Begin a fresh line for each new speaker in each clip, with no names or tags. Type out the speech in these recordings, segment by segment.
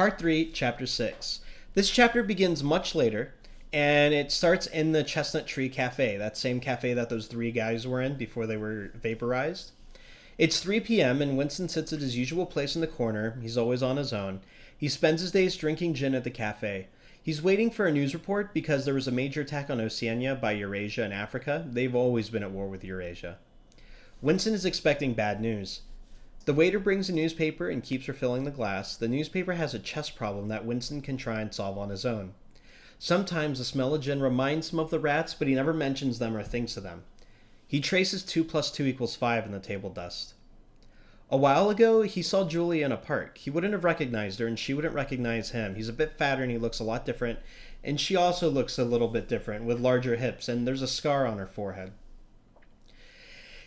Part 3, Chapter 6. This chapter begins much later, and it starts in the Chestnut Tree Café, that same cafe that those three guys were in before they were vaporized. It's 3 p.m., and Winston sits at his usual place in the corner. He's always on his own. He spends his days drinking gin at the cafe. He's waiting for a news report because there was a major attack on Oceania by Eurasia and Africa. They've always been at war with Eurasia. Winston is expecting bad news. The waiter brings a newspaper and keeps refilling the glass. The newspaper has a chess problem that Winston can try and solve on his own. Sometimes the smell of gin reminds him of the rats, but he never mentions them or thinks of them. He traces 2 plus 2 equals 5 in the table dust. A while ago, he saw Julia in a park. He wouldn't have recognized her, and she wouldn't recognize him. He's a bit fatter, and he looks a lot different, and she also looks a little bit different, with larger hips, and there's a scar on her forehead.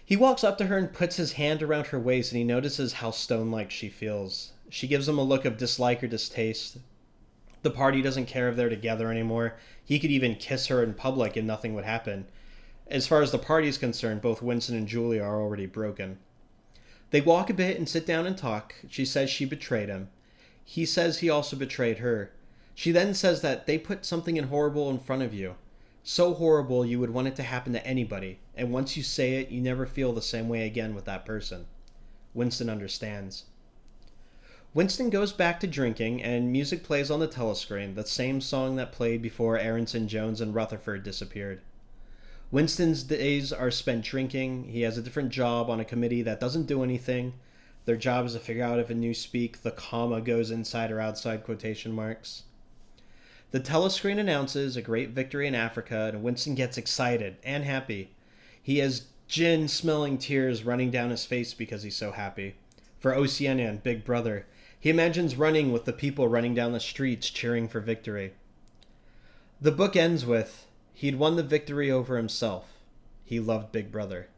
He walks up to her and puts his hand around her waist, and he notices how stone-like she feels. She gives him a look of dislike or distaste. The party doesn't care if they're together anymore. He could even kiss her in public and nothing would happen. As far as the party is concerned, both Winston and Julia are already broken. They walk a bit and sit down and talk. She says she betrayed him. He says he also betrayed her. She then says that they put something horrible in front of you. So horrible you would want it to happen to anybody, and once you say it, you never feel the same way again with that person. Winston understands. Winston goes back to drinking, and music plays on the telescreen, the same song that played before Aronson Jones and Rutherford disappeared. Winston's days are spent drinking. He has a different job on a committee that doesn't do anything. Their job is to figure out if in newspeak the comma goes inside or outside quotation marks. The telescreen announces a great victory in Africa, and Winston gets excited and happy. He has gin-smelling tears running down his face because he's so happy. For Oceania and Big Brother, he imagines running with the people running down the streets cheering for victory. The book ends with, he'd won the victory over himself. He loved Big Brother.